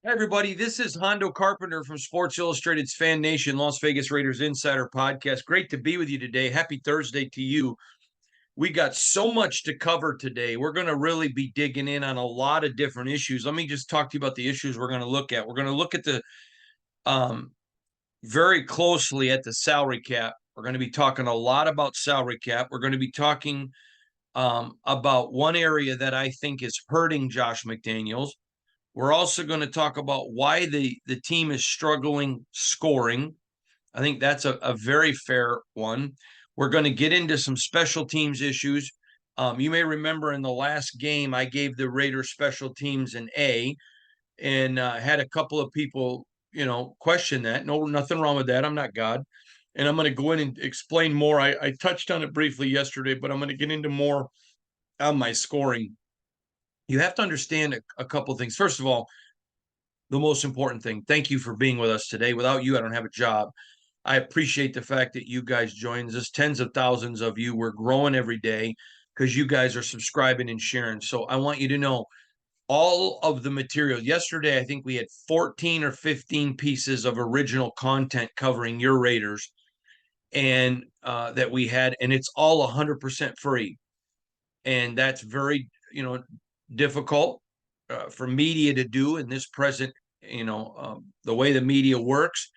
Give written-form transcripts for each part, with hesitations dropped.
Hi, everybody. This is Hondo Carpenter from Sports Illustrated's Fan Nation, Las Vegas Raiders Insider Podcast. Great to be with you today. Happy Thursday to you. We got so much to cover today. We're going to really be digging in on a lot of different issues. Let me just talk to you about the issues we're going to look at. We're going to look at the very closely at the salary cap. We're going to be talking a lot about salary cap. We're going to be talking about one area that I think is hurting Josh McDaniels. We're also going to talk about why the team is struggling scoring. I think that's a very fair one. We're going to get into some special teams issues. You may remember in the last game, I gave the Raiders special teams an A and had a couple of people, question that. No, nothing wrong with that. I'm not God. And I'm going to go in and explain more. I touched on it briefly yesterday, but I'm going to get into more on my scoring. You have to understand a couple of things. First of all, the most important thing, thank you for being with us today. Without you, I don't have a job. I appreciate the fact that you guys joined us. Tens of thousands of you. We're growing every day because you guys are subscribing and sharing. So I want you to know all of the material. Yesterday, I think we had 14 or 15 pieces of original content covering your Raiders and that we had, and it's all 100% free. And that's very, difficult for media to do in this present, the way the media works.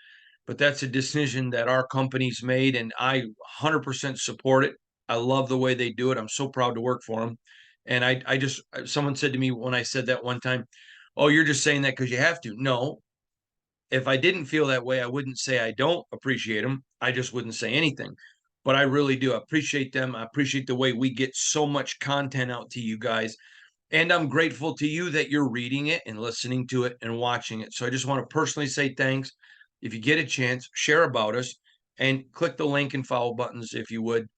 But that's a decision that our company's made, and I 100% support it. I love the way they do it. I'm so proud to work for them. And I just, someone said to me when I said that one time, "Oh, you're just saying that because you have to." No, if I didn't feel that way, I wouldn't say I don't appreciate them. I just wouldn't say anything. But I really do. I appreciate them. I appreciate the way we get so much content out to you guys. And I'm grateful to you that you're reading it and listening to it and watching it. So I just want to personally say thanks. If you get a chance, share about us and click the link and follow buttons if you would.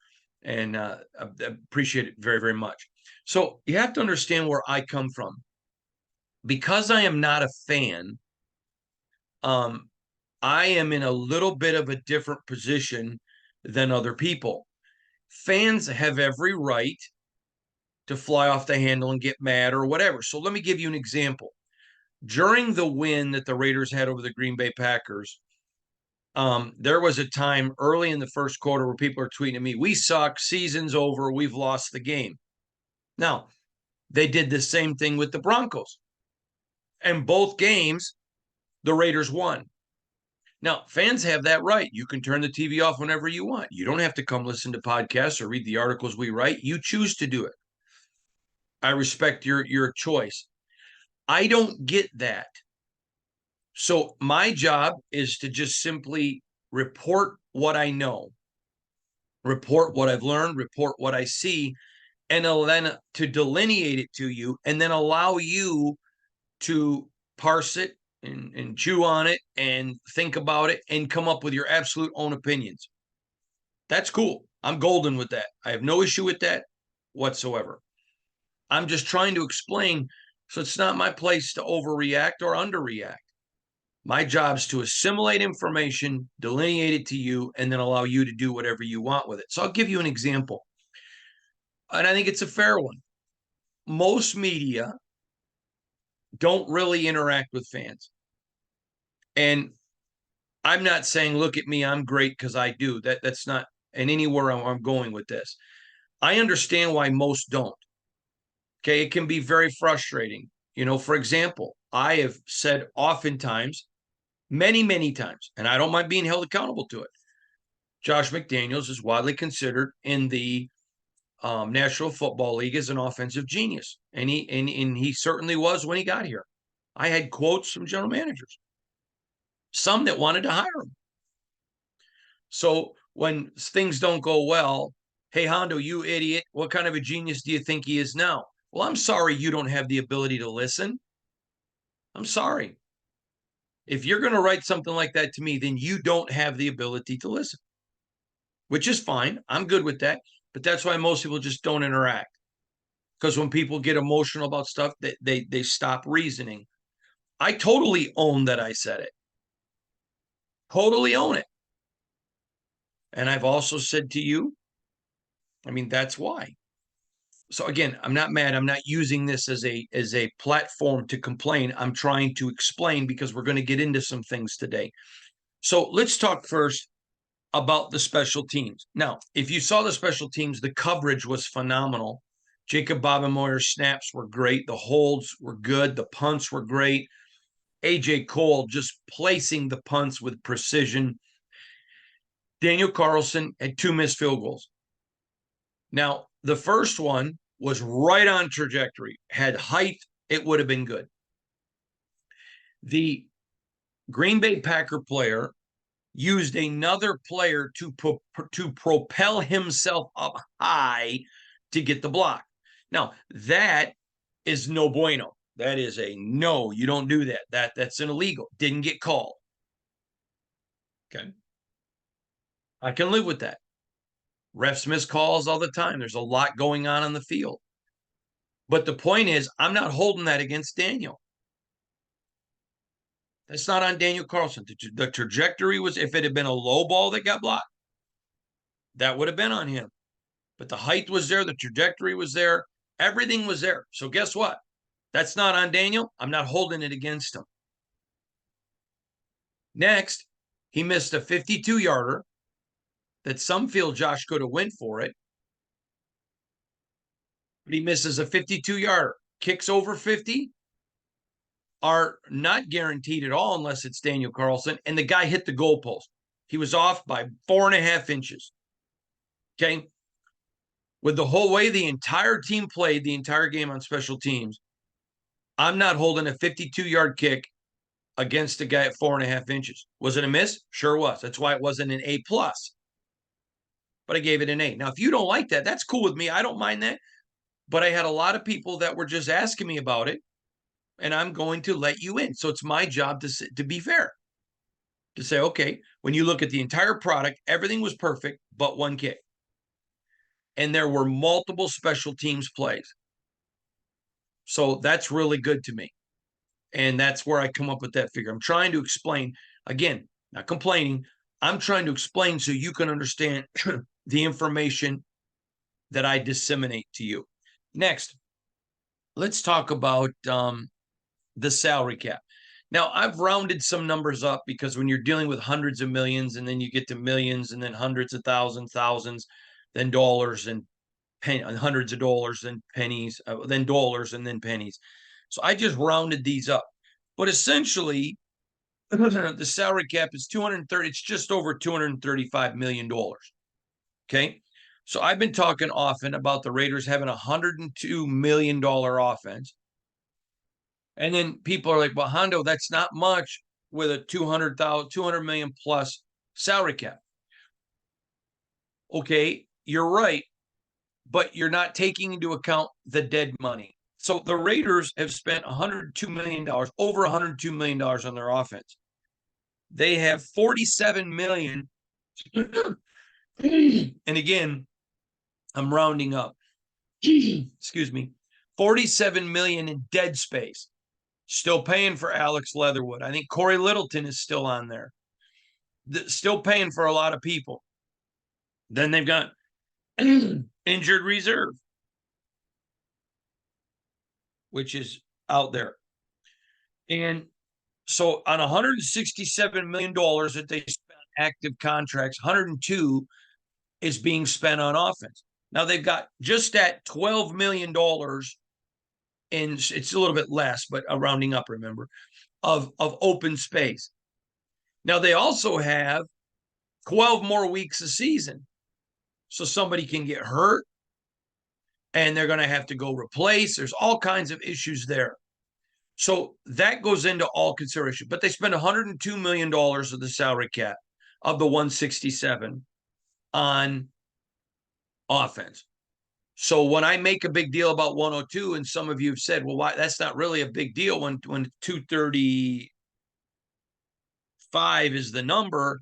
And I appreciate it very, very much. So you have to understand where I come from. Because I am not a fan, um, I am in a little bit of a different position than other people. Fans have every right to fly off the handle and get mad or whatever. So let me give you an example. During the win that the Raiders had over the Green Bay Packers, there was a time early in the first quarter where people are tweeting at me, "We suck, season's over, we've lost the game." Now, they did the same thing with the Broncos. And both games, the Raiders won. Now, fans have that right. You can turn the TV off whenever you want. You don't have to come listen to podcasts or read the articles we write. You choose to do it. I respect your choice. I don't get that. So my job is to just simply report what I know, report what I've learned, report what I see, and then to delineate it to you and then allow you to parse it and chew on it and think about it and come up with your absolute own opinions. That's cool. I'm golden with that. I have no issue with that whatsoever. I'm just trying to explain. So it's not my place to overreact or underreact. My job is to assimilate information, delineate it to you, and then allow you to do whatever you want with it. So I'll give you an example. And I think it's a fair one. Most media don't really interact with fans. And I'm not saying, look at me, I'm great because I do. That's not in anywhere I'm going with this. I understand why most don't. Okay, it can be very frustrating. For example, I have said oftentimes, many, many times, and I don't mind being held accountable to it. Josh McDaniels is widely considered in the National Football League as an offensive genius, and he certainly was when he got here. I had quotes from general managers, some that wanted to hire him. So when things don't go well, "Hey, Hondo, you idiot, what kind of a genius do you think he is now?" Well, I'm sorry you don't have the ability to listen. I'm sorry. If you're going to write something like that to me, then you don't have the ability to listen, which is fine. I'm good with that. But that's why most people just don't interact. Because when people get emotional about stuff, they stop reasoning. I totally own that I said it. Totally own it. And I've also said to you, that's why. So again, I'm not mad. I'm not using this as a platform to complain. I'm trying to explain because we're going to get into some things today. So let's talk first about the special teams. Now, if you saw the special teams, the coverage was phenomenal. Jacob Babenmoyer's snaps were great. The holds were good. The punts were great. AJ Cole just placing the punts with precision. Daniel Carlson had 2 missed field goals. Now, the first one was right on trajectory. Had height, it would have been good. The Green Bay Packer player used another player to propel himself up high to get the block. Now, that is no bueno. That is a no, you don't do that. That's an illegal. Didn't get called. Okay. I can live with that. Refs miss calls all the time. There's a lot going on the field. But the point is, I'm not holding that against Daniel. That's not on Daniel Carlson. The trajectory was, if it had been a low ball that got blocked, that would have been on him. But the height was there, the trajectory was there, everything was there. So guess what? That's not on Daniel. I'm not holding it against him. Next, he missed a 52-yarder that some feel Josh could have went for it. But he misses a 52-yarder. Kicks over 50 are not guaranteed at all unless it's Daniel Carlson. And the guy hit the goalpost. He was off by 4.5 inches. Okay. With the whole way the entire team played the entire game on special teams, I'm not holding a 52-yard kick against a guy at 4.5 inches. Was it a miss? Sure was. That's why it wasn't an A+. But I gave it an A. Now, if you don't like that, that's cool with me. I don't mind that. But I had a lot of people that were just asking me about it, and I'm going to let you in. So it's my job to be fair, to say, okay, when you look at the entire product, everything was perfect but one kick. And there were multiple special teams plays. So that's really good to me. And that's where I come up with that figure. I'm trying to explain, again, not complaining. I'm trying to explain so you can understand the information that I disseminate to you. Next, let's talk about the salary cap. Now, I've rounded some numbers up because when you're dealing with hundreds of millions and then you get to millions and then hundreds of thousands, then dollars and hundreds of dollars, then pennies, then dollars and then pennies. So I just rounded these up. But essentially, the salary cap is 230. It's just over $235 million. Okay. So I've been talking often about the Raiders having a $102 million offense. And then people are like, well, Hondo, that's not much with a 200 million plus salary cap. Okay, you're right, but you're not taking into account the dead money. So the Raiders have spent $102 million, over $102 million on their offense. They have 47 million. And again, I'm rounding up. Excuse me. 47 million in dead space. Still paying for Alex Leatherwood. I think Corey Littleton is still on there. Still paying for a lot of people. Then they've got injured reserve, which is out there. And so on $167 million that they spent on active contracts, 102 is being spent on offense. Now they've got just at $12 million in, it's a little bit less, but a rounding up, remember, of open space. Now they also have 12 more weeks a season. So somebody can get hurt and they're going to have to go replace. There's all kinds of issues there. So that goes into all consideration. But they spend $102 million of the salary cap of the 167 on offense. So when I make a big deal about 102, and some of you have said, well, why that's not really a big deal when 235 is the number,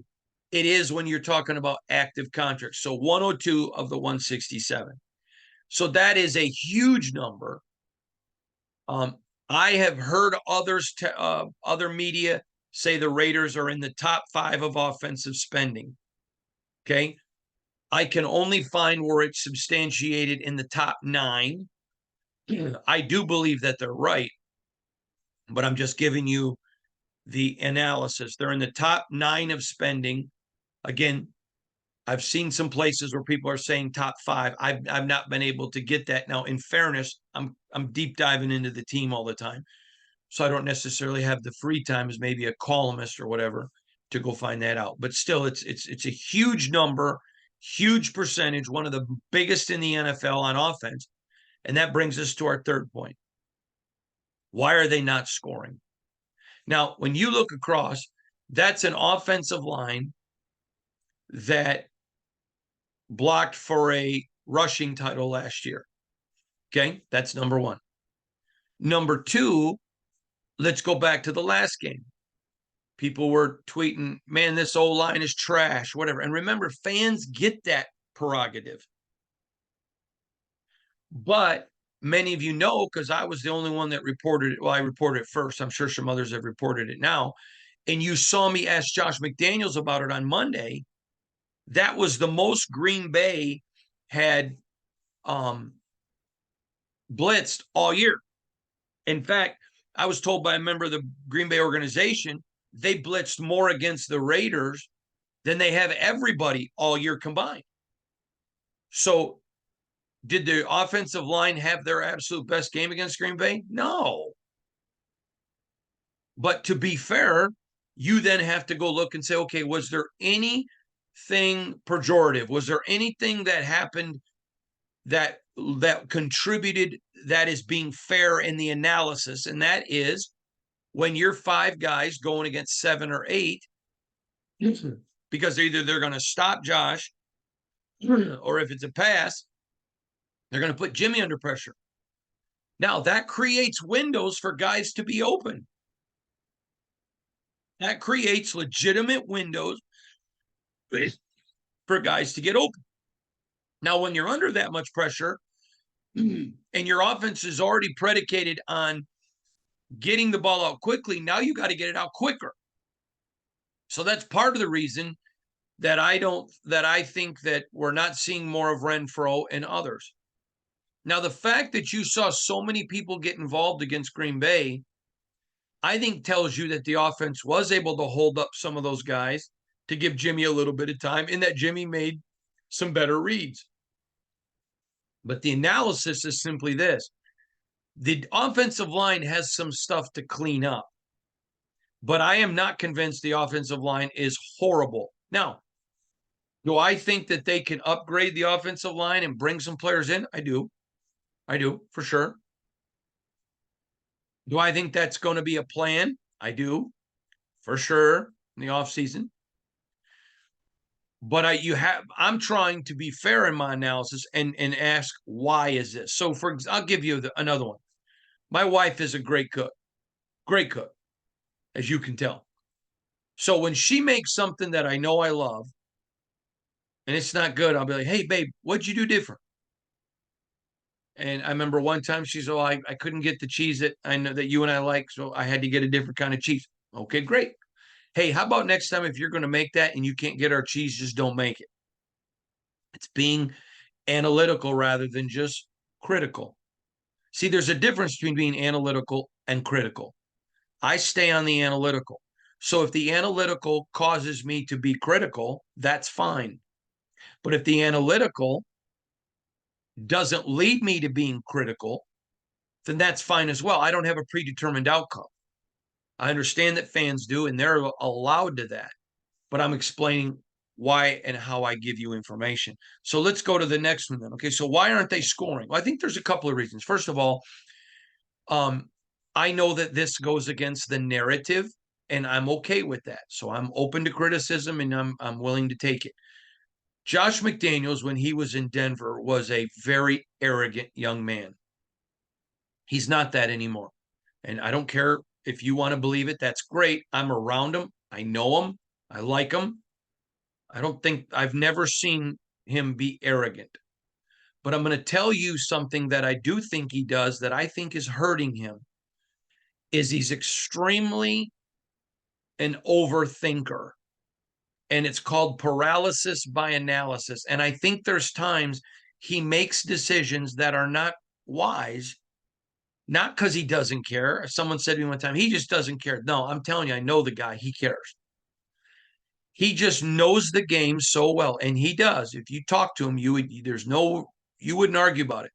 it is when you're talking about active contracts. So 102 of the 167. So that is a huge number. I have heard others, other media say the Raiders are in the top 5 of offensive spending. Okay. I can only find where it's substantiated in the top 9. I do believe that they're right, but I'm just giving you the analysis. They're in the top 9 of spending. Again, I've seen some places where people are saying top 5. I've not been able to get that. Now, in fairness, I'm deep diving into the team all the time, so I don't necessarily have the free time as maybe a columnist or whatever to go find that out. But still, it's a huge number, huge percentage, one of the biggest in the NFL on offense. And that brings us to our third point. Why are they not scoring? Now, when you look across, that's an offensive line that blocked for a rushing title last year. Okay, that's number one. Number two, let's go back to the last game. People were tweeting, man, this O-line is trash, whatever. And remember, fans get that prerogative. But many of you know, because I was the only one that reported it. Well, I reported it first. I'm sure some others have reported it now. And you saw me ask Josh McDaniels about it on Monday. That was the most Green Bay had blitzed all year. In fact, I was told by a member of the Green Bay organization, they blitzed more against the Raiders than they have everybody all year combined. So did the offensive line have their absolute best game against Green Bay? No. But to be fair, you then have to go look and say, okay, was there anything pejorative? Was there anything that happened that contributed that is being fair in the analysis? And that is when you're 5 guys going against 7 or 8, because either they're going to stop Josh, or if it's a pass, they're going to put Jimmy under pressure. Now, that creates windows for guys to be open. That creates legitimate windows for guys to get open. Now, when you're under that much pressure and your offense is already predicated on getting the ball out quickly, now you got to get it out quicker. So that's part of the reason that I think that we're not seeing more of Renfrow and others. Now, the fact that you saw so many people get involved against Green Bay, I think tells you that the offense was able to hold up some of those guys to give Jimmy a little bit of time, and that Jimmy made some better reads. But the analysis is simply this. The offensive line has some stuff to clean up, but I am not convinced the offensive line is horrible. Now, do I think that they can upgrade the offensive line and bring some players in? I do, for sure. Do I think that's going to be a plan? I do, for sure, in the offseason. But I'm trying to be fair in my analysis and ask, why is this? So I'll give you another one. My wife is a great cook, as you can tell. So when she makes something that I know I love and it's not good, I'll be like, hey, babe, what'd you do different? And I remember one time she's, I couldn't get the cheese that I know that you and I like, so I had to get a different kind of cheese. Okay, great. Hey, how about next time if you're going to make that and you can't get our cheese, just don't make it. It's being analytical rather than just critical. See, there's a difference between being analytical and critical. I stay on the analytical. So if the analytical causes me to be critical, that's fine. But if the analytical doesn't lead me to being critical, then that's fine as well. I don't have a predetermined outcome. I understand that fans do, and they're allowed to that. But I'm explaining why and how I give you information. So let's go to the next one then. Okay, so why aren't they scoring? Well, I think there's a couple of reasons. First of all, I know that this goes against the narrative, and I'm okay with that. So I'm open to criticism, and I'm willing to take it. Josh McDaniels, when he was in Denver, was a very arrogant young man. He's not that anymore. And I don't care if you want to believe it. That's great. I'm around him. I know him. I like him. I've never seen him be arrogant. But I'm going to tell you something that I do think he does that I think is hurting him, is he's extremely an overthinker. and it's called paralysis by analysis. And I think there's times he makes decisions that are not wise, not because he doesn't care. Someone said to me one time, he just doesn't care. No, I'm telling you, I know the guy. He cares. He just knows the game so well, and he does. If you talk to him, you wouldn't argue about it.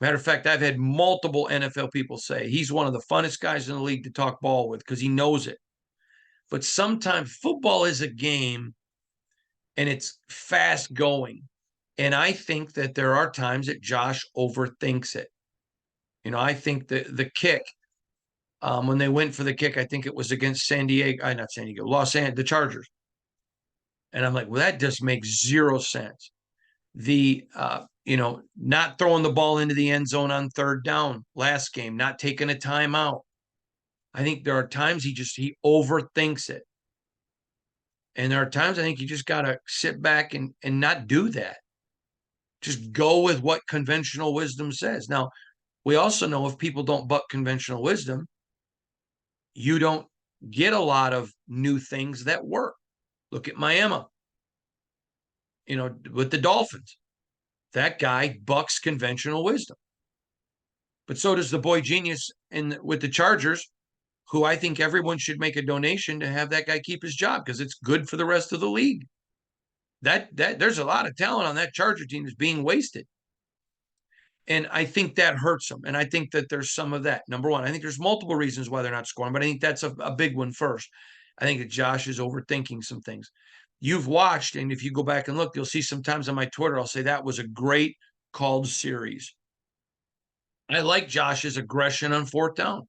Matter of fact, I've had multiple NFL people say he's one of the funnest guys in the league to talk ball with because he knows it. But sometimes football is a game and it's fast going. And I think that there are times that Josh overthinks it. I think the kick, when they went for the kick, I think it was against San Diego, not San Diego, the Chargers. And I'm like, well, that just makes zero sense. The not throwing the ball into the end zone on third down last game, not taking a timeout. I think there are times he overthinks it. And there are times I think you just got to sit back and not do that. Just go with what conventional wisdom says. Now, we also know if people don't buck conventional wisdom, you don't get a lot of new things that work. Look at Miami, with the Dolphins. That guy bucks conventional wisdom. But so does the boy genius with the Chargers, who I think everyone should make a donation to have that guy keep his job because it's good for the rest of the league. That there's a lot of talent on that Charger team that's being wasted. And I think that hurts them. And I think that there's some of that. Number one, I think there's multiple reasons why they're not scoring, but I think that's a big one first. I think that Josh is overthinking some things. You've watched, and if you go back and look, you'll see sometimes on my Twitter, I'll say that was a great called series. I like Josh's aggression on fourth down.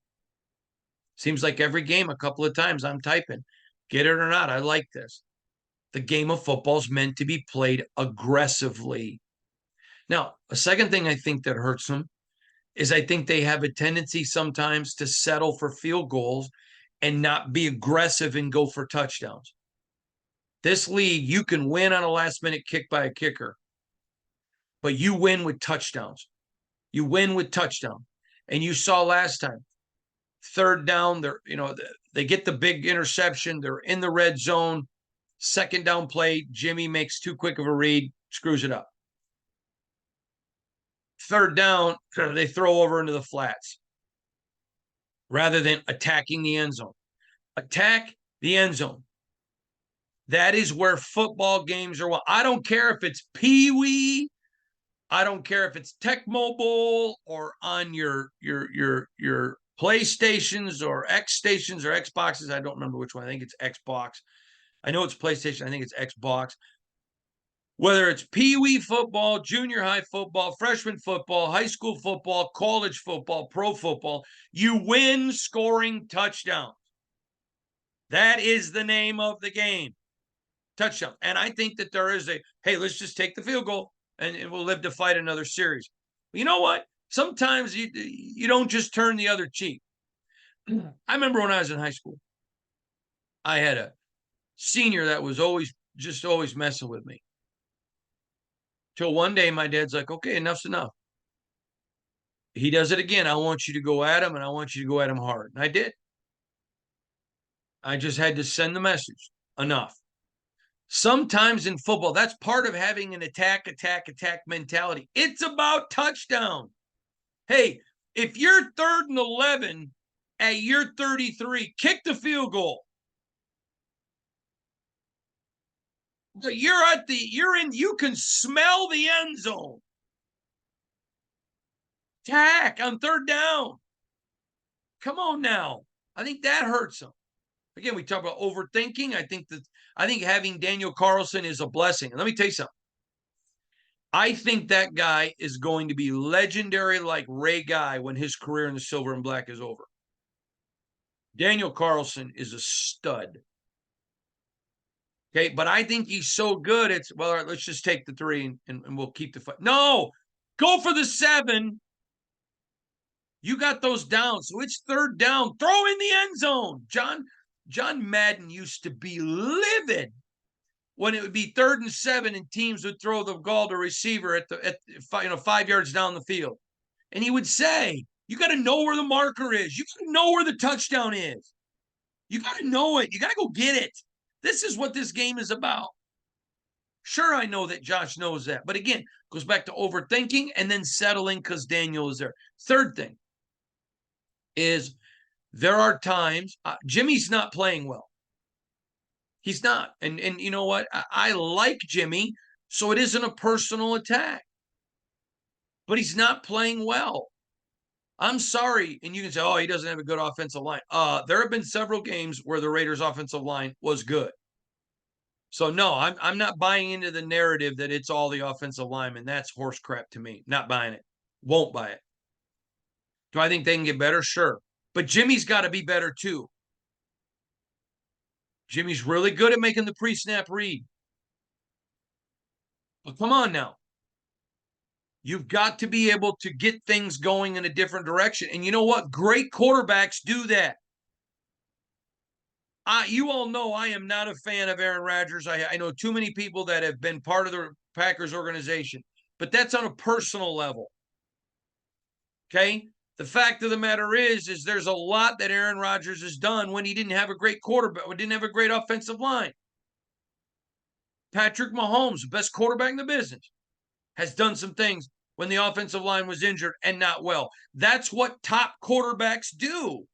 Seems like every game, a couple of times I'm typing, get it or not, I like this. The game of football is meant to be played aggressively. Now, a second thing I think that hurts them is I think they have a tendency sometimes to settle for field goals and not be aggressive and go for touchdowns. This league, you can win on a last-minute kick by a kicker, but you win with touchdowns. You win with touchdown. And you saw last time, third down, they get the big interception. They're in the red zone. Second down play, Jimmy makes too quick of a read, screws it up. Third down, they throw over into the flats rather than attacking the end zone. Attack the end zone. That is where football games are. I don't care if it's Pee Wee. I don't care if it's Tech Mobile or on your PlayStations or X stations or Xboxes. I don't remember which one. I think it's Xbox. I know it's PlayStation. I think it's Xbox. Whether it's Pee Wee football, junior high football, freshman football, high school football, college football, pro football, you win scoring touchdowns. That is the name of the game. Touchdown. And I think that there is hey, let's just take the field goal and we'll live to fight another series. But you know what? Sometimes you don't just turn the other cheek. I remember when I was in high school, I had a senior that was always messing with me. Till one day my dad's like, okay, enough's enough. He does it again. I want you to go at him, and I want you to go at him hard. And I did. I just had to send the message. Enough. Sometimes in football, that's part of having an attack mentality. It's about touchdown. Hey, if you're 3rd and 11 at year 33, kick the field goal. You can smell the end zone. Attack on 3rd down. Come on now. I think that hurts them. Again, we talk about overthinking. I think having Daniel Carlson is a blessing. And let me tell you something. I think that guy is going to be legendary like Ray Guy when his career in the silver and black is over. Daniel Carlson is a stud. Okay, but I think he's so good. It's, well, all right, let's just take the 3 and we'll keep the fight. No, go for the 7. You got those down. So it's 3rd down. Throw in the end zone. John Madden used to be livid when it would be 3rd and 7 and teams would throw the ball to receiver at 5 yards down the field. And he would say, you got to know where the marker is. You got to know where the touchdown is. You got to know it. You got to go get it. This is what this game is about. Sure, I know that Josh knows that. But again, goes back to overthinking and then settling because Daniel is there. Third thing is there are times Jimmy's not playing well. He's not. And you know what? I like Jimmy, so it isn't a personal attack. But he's not playing well. I'm sorry. And you can say, oh, he doesn't have a good offensive line. There have been several games where the Raiders' offensive line was good. So no, I'm not buying into the narrative that it's all the offensive linemen. That's horse crap to me. Not buying it. Won't buy it. Do I think they can get better? Sure. But Jimmy's got to be better too. Jimmy's really good at making the pre-snap read. But come on now. You've got to be able to get things going in a different direction. And you know what? Great quarterbacks do that. You all know I am not a fan of Aaron Rodgers. I know too many people that have been part of the Packers organization, but that's on a personal level. Okay? The fact of the matter is there's a lot that Aaron Rodgers has done when he didn't have a great quarterback, when didn't have a great offensive line. Patrick Mahomes, the best quarterback in the business, has done some things when the offensive line was injured and not well. That's what top quarterbacks do.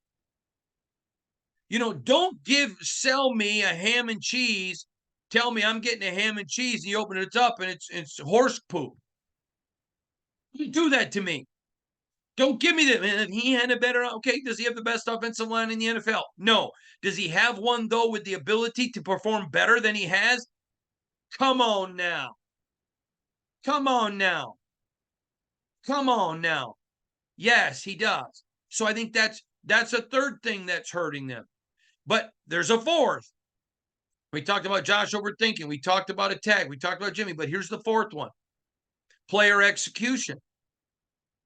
You know, don't sell me a ham and cheese. Tell me I'm getting a ham and cheese, and you open it up and it's horse poop. You do that to me. Don't give me that. Man, he had a better. Okay, does he have the best offensive line in the NFL? No. Does he have one though with the ability to perform better than he has? Come on now. Come on now. Come on now. Yes, he does. So I think that's a third thing that's hurting them. But there's a fourth. We talked about Josh overthinking. We talked about attack. We talked about Jimmy. But here's the fourth one. Player execution.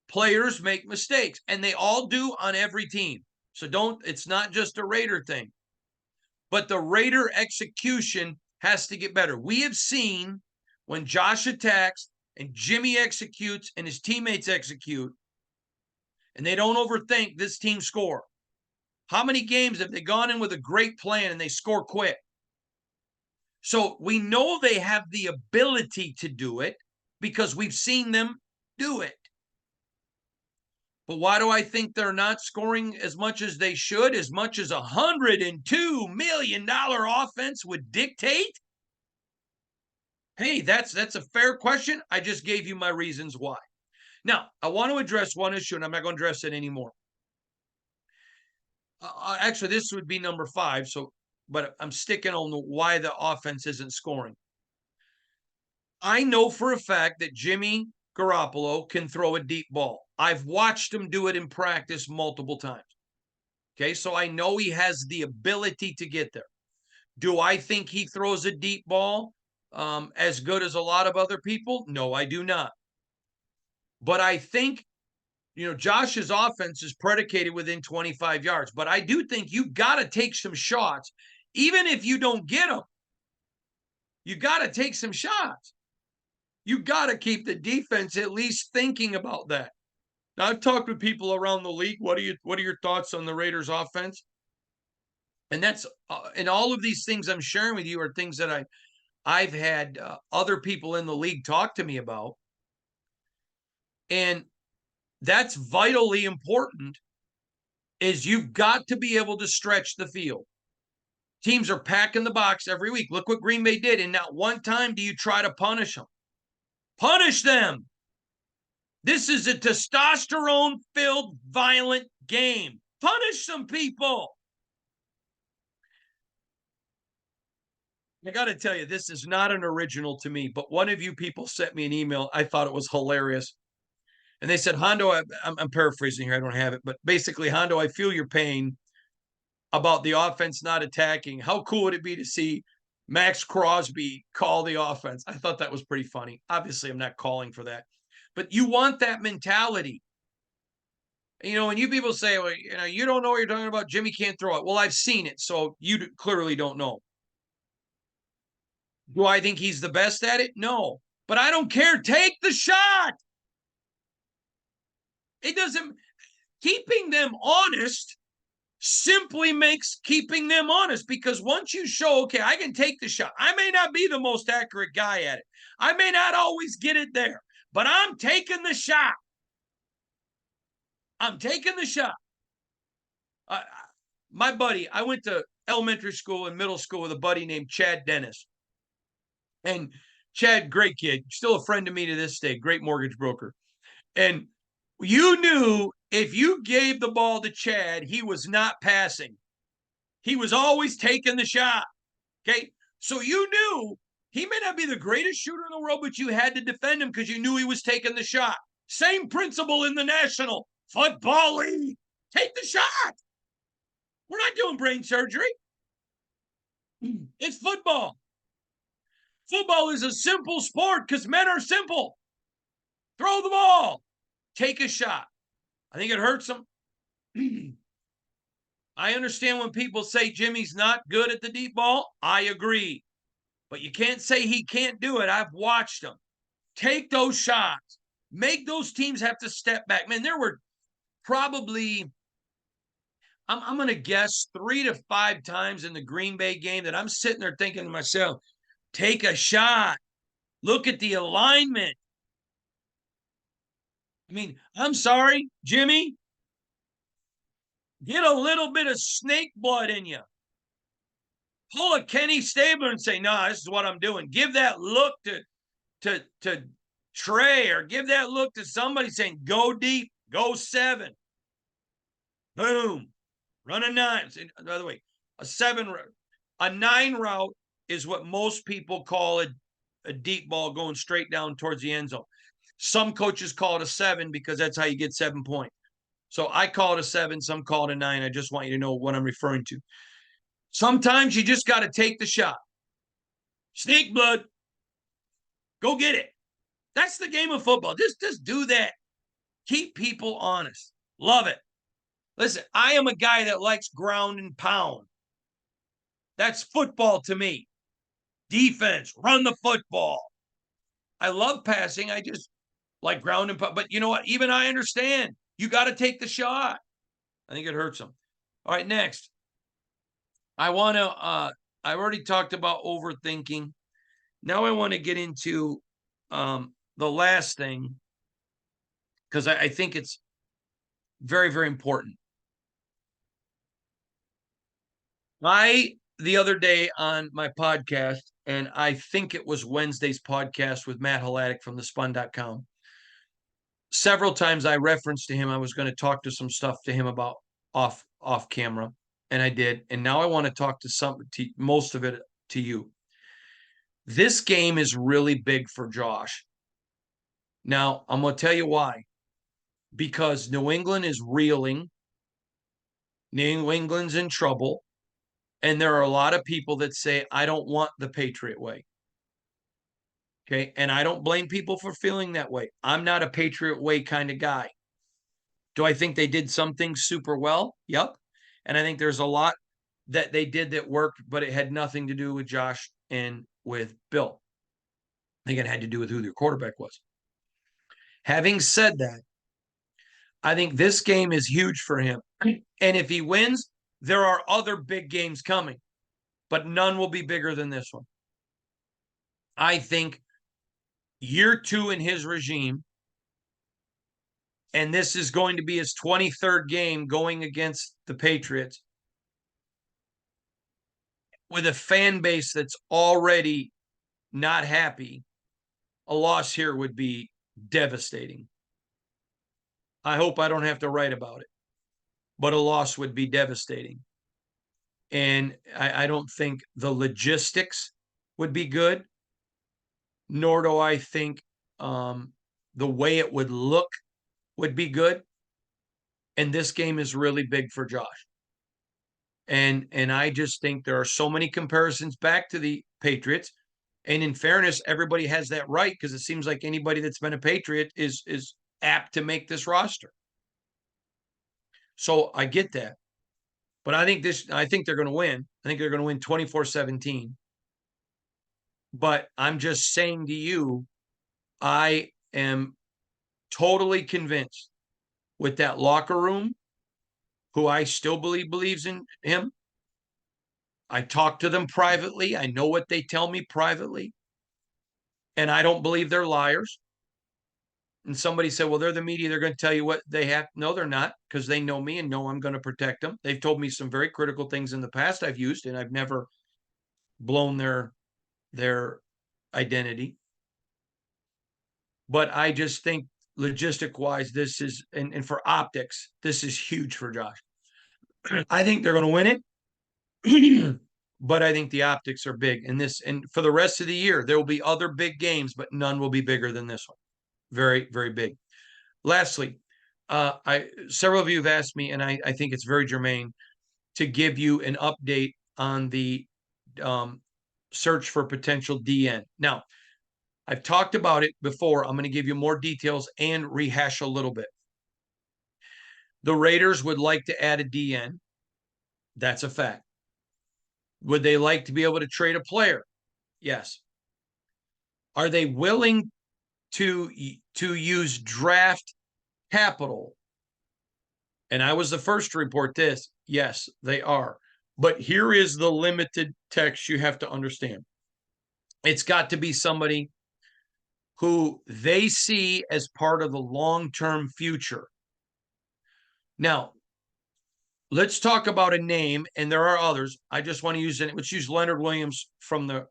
Players make mistakes, and they all do on every team. So it's not just a Raider thing. But the Raider execution has to get better. We have seen when Josh attacks and Jimmy executes and his teammates execute, and they don't overthink, this team score. How many games have they gone in with a great plan and they score quick? So we know they have the ability to do it because we've seen them do it. But why do I think they're not scoring as much as they should, as much as $102 million offense would dictate? Hey, that's a fair question. I just gave you my reasons why. Now, I want to address one issue, and I'm not going to address it anymore. Actually, this would be number 5. But I'm sticking on why the offense isn't scoring. I know for a fact that Jimmy Garoppolo can throw a deep ball. I've watched him do it in practice multiple times. Okay, so I know he has the ability to get there. Do I think he throws a deep ball as good as a lot of other people? No, I do not. But I think, Josh's offense is predicated within 25 yards. But I do think you've got to take some shots. Even if you don't get them, you got to take some shots. You got to keep the defense at least thinking about that. Now, I've talked with people around the league. What are your thoughts on the Raiders' offense? And that's and all of these things I'm sharing with you are things that I've had other people in the league talk to me about, and that's vitally important. Is you've got to be able to stretch the field. Teams are packing the box every week. Look what Green Bay did, and not one time do you try to punish them. Punish them. This is a testosterone-filled, violent game. Punish some people. I got to tell you, this is not an original to me, but one of you people sent me an email. I thought it was hilarious. And they said, Hondo, I'm paraphrasing here. I don't have it. But basically, Hondo, I feel your pain about the offense not attacking. How cool would it be to see Max Crosby call the offense? I thought that was pretty funny. Obviously, I'm not calling for that. But you want that mentality. When you people say, well, you don't know what you're talking about, Jimmy can't throw it. Well, I've seen it, so you clearly don't know. Do I think he's the best at it? No. But I don't care. Take the shot. It doesn't. Keeping them honest simply makes keeping them honest, because once you show, okay, I can take the shot. I may not be the most accurate guy at it. I may not always get it there, but I'm taking the shot. I'm taking the shot. My buddy, I went to elementary school and middle school with a buddy named Chad Dennis. And Chad, great kid, still a friend to me to this day, great mortgage broker. And you knew if you gave the ball to Chad, he was not passing. He was always taking the shot. Okay. So you knew he may not be the greatest shooter in the world, but you had to defend him because you knew he was taking the shot. Same principle in the National Football League. Take the shot. We're not doing brain surgery. It's football. Football is a simple sport because men are simple. Throw the ball. Take a shot. I think it hurts them. I understand when people say Jimmy's not good at the deep ball. I agree. But you can't say he can't do it. I've watched him. Take those shots. Make those teams have to step back. Man, there were probably, I'm going to guess 3 to 5 times in the Green Bay game that I'm sitting there thinking to myself, take a shot. Look at the alignment. I mean, I'm sorry, Jimmy. Get a little bit of snake blood in you. Pull a Kenny Stabler and say, "No, this is what I'm doing." Give that look to Trey, or give that look to somebody saying, "Go deep, go 7." Boom. Run a 9. By the way, a 9 route is what most people call a deep ball going straight down towards the end zone. Some coaches call it a 7 because that's how you get 7 points. So I call it a 7. Some call it a 9. I just want you to know what I'm referring to. Sometimes you just got to take the shot. Snake blood. Go get it. That's the game of football. Just do that. Keep people honest. Love it. Listen, I am a guy that likes ground and pound. That's football to me. Defense, run the football. I love passing. I just like ground and pound. But you know what? Even I understand. You got to take the shot. I think it hurts them. All right, next. I want to, I already talked about overthinking. Now I want to get into the last thing, because I think it's very, very important. The other day on my podcast, and I think it was Wednesday's podcast with Matt Halatic from thespun.com, several times I referenced to him I was going to talk to some stuff to him about off camera, and I did. And now I want to talk to most of it to you. This game is really big for Josh. Now, I'm going to tell you why. Because New England is reeling. New England's in trouble. And there are a lot of people that say, I don't want the Patriot way. Okay. And I don't blame people for feeling that way. I'm not a Patriot way kind of guy. Do I think they did some things super well? Yep. And I think there's a lot that they did that worked, but it had nothing to do with Josh and with Bill. I think it had to do with who their quarterback was. Having said that, I think this game is huge for him. And if he wins, there are other big games coming, but none will be bigger than this one. I think year 2 in his regime, and this is going to be his 23rd game going against the Patriots, with a fan base that's already not happy, a loss here would be devastating. I hope I don't have to write about it, but a loss would be devastating. And I don't think the logistics would be good, nor do I think the way it would look would be good. And this game is really big for Josh. And I just think there are so many comparisons back to the Patriots. And in fairness, everybody has that right, because it seems like anybody that's been a Patriot is apt to make this roster. So I get that. But I think they're going to win. I think they're going to win 24-17. But I'm just saying to you, I am totally convinced with that locker room, who I still believe believes in him. I talk to them privately. I know what they tell me privately. And I don't believe they're liars. And somebody said, well, they're the media. They're going to tell you what they have. No, they're not, because they know me and know I'm going to protect them. They've told me some very critical things in the past I've used, and I've never blown their identity. But I just think logistic wise, this is, and for optics, this is huge for Josh. I think they're going to win it. But I think the optics are big. And for the rest of the year, there will be other big games, but none will be bigger than this one. Very, very big. Lastly, several of you have asked me, and I think it's very germane, to give you an update on the search for potential DN. Now, I've talked about it before. I'm going to give you more details and rehash a little bit. The Raiders would like to add a DN. That's a fact. Would they like to be able to trade a player? Yes. Are they willing to use draft capital? And I was the first to report this. Yes, they are. But here is the limited text you have to understand. It's got to be somebody who they see as part of the long-term future. Now, let's talk about a name, and there are others. I just want to use it. Let's use Leonard Williams from the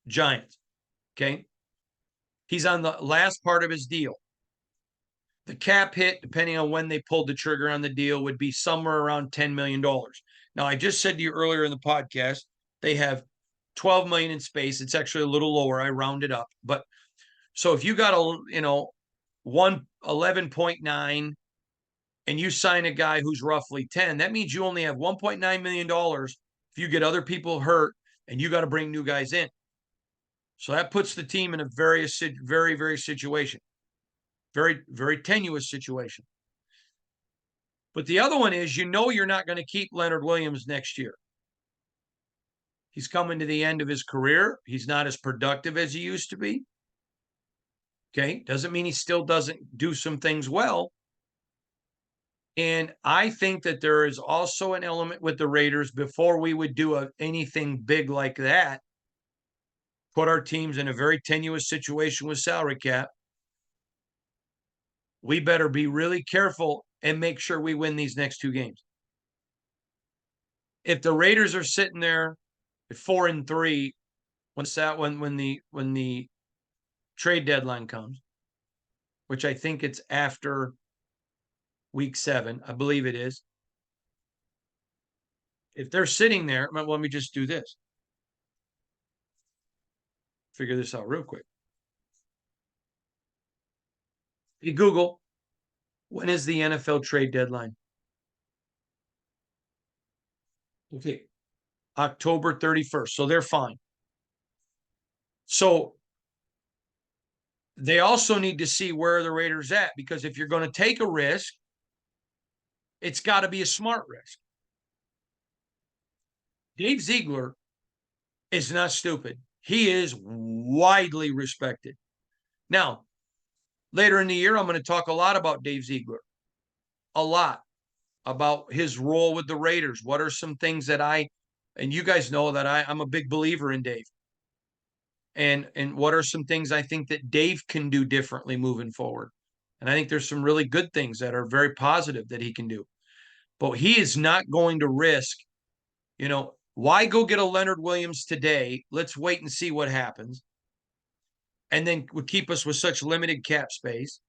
Giants. Okay, he's on the last part of his deal. The cap hit, depending on when they pulled the trigger on the deal, would be somewhere around $10 million. Now, I just said to you earlier in the podcast, they have $12 million in space. It's actually a little lower. I rounded up. But so if you got 11.9 and you sign a guy who's roughly 10, that means you only have $1.9 million if you get other people hurt and you got to bring new guys in. So that puts the team in a very, very situation. Very, very tenuous situation. But the other one is, you're not going to keep Leonard Williams next year. He's coming to the end of his career. He's not as productive as he used to be. Okay. Doesn't mean he still doesn't do some things well. And I think that there is also an element with the Raiders, before we would do anything big like that, put our teams in a very tenuous situation with salary cap. We better be really careful and make sure we win these next two games. If the Raiders are sitting there at 4-3 when the trade deadline comes, which I think it's after week 7, I believe it is. If they're sitting there, let me just do this. Figure this out real quick. You Google, when is the NFL trade deadline? Okay, October 31st. So they're fine. So they also need to see where the Raiders at, because if you're going to take a risk, it's got to be a smart risk. Dave Ziegler is not stupid. He is widely respected. Now, later in the year, I'm going to talk a lot about Dave Ziegler. A lot about his role with the Raiders. What are some things that and you guys know that I'm a big believer in Dave. And what are some things I think that Dave can do differently moving forward? And I think there's some really good things that are very positive that he can do. But he is not going to risk, why go get a Leonard Williams today? Let's wait and see what happens. And then would keep us with such limited cap space.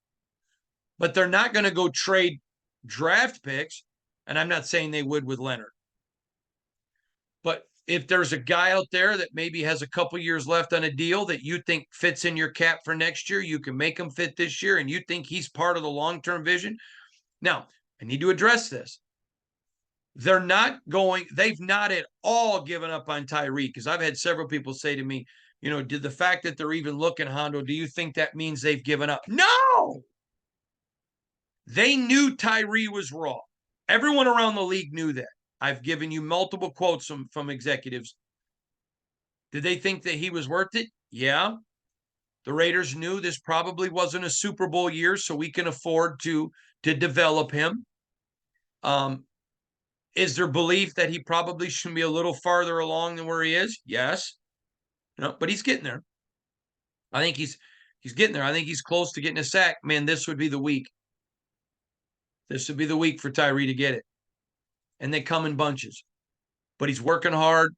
But they're not going to go trade draft picks. And I'm not saying they would with Leonard. But if there's a guy out there that maybe has a couple years left on a deal that you think fits in your cap for next year, you can make him fit this year, and you think he's part of the long-term vision. Now, I need to address this. They've not at all given up on Tyreek, because I've had several people say to me, did the fact that they're even looking, Hondo, do you think that means they've given up? No! They knew Tyree was raw. Everyone around the league knew that. I've given you multiple quotes from executives. Did they think that he was worth it? Yeah. The Raiders knew this probably wasn't a Super Bowl year, so we can afford to develop him. Is there belief that he probably should be a little farther along than where he is? Yes. But he's getting there. I think he's getting there. I think he's close to getting a sack. Man, this would be the week. This would be the week for Tyree to get it. And they come in bunches. But he's working hard.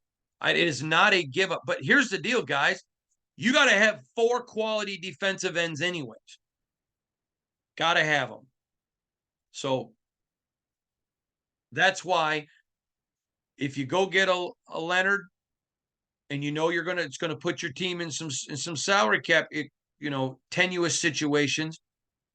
It is not a give up. But here's the deal, guys. You got to have 4 quality defensive ends anyways. Got to have them. So that's why if you go get a Leonard and you know it's gonna put your team in some salary cap, tenuous situations,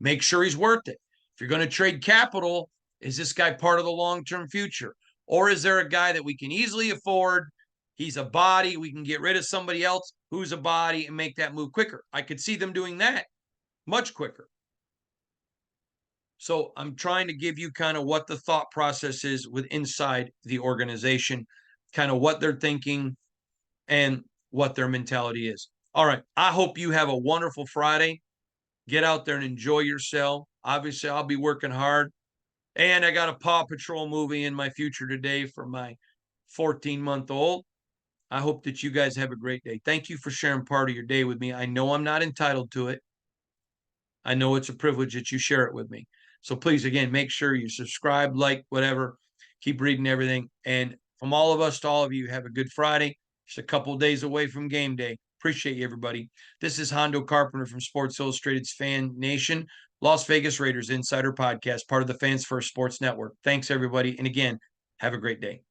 make sure he's worth it. If you're going to trade capital, is this guy part of the long-term future? Or is there a guy that we can easily afford? He's a body. We can get rid of somebody else who's a body and make that move quicker. I could see them doing that much quicker. So I'm trying to give you kind of what the thought process is with inside the organization, kind of what they're thinking and what their mentality is. All right. I hope you have a wonderful Friday. Get out there and enjoy yourself. Obviously, I'll be working hard. And I got a Paw Patrol movie in my future today for my 14-month-old. I hope that you guys have a great day. Thank you for sharing part of your day with me. I know I'm not entitled to it. I know it's a privilege that you share it with me. So please, again, make sure you subscribe, like, whatever. Keep reading everything. And from all of us to all of you, have a good Friday. Just a couple days away from game day. Appreciate you, everybody. This is Hondo Carpenter from Sports Illustrated's Fan Nation, Las Vegas Raiders Insider Podcast, part of the Fans First Sports Network. Thanks, everybody. And again, have a great day.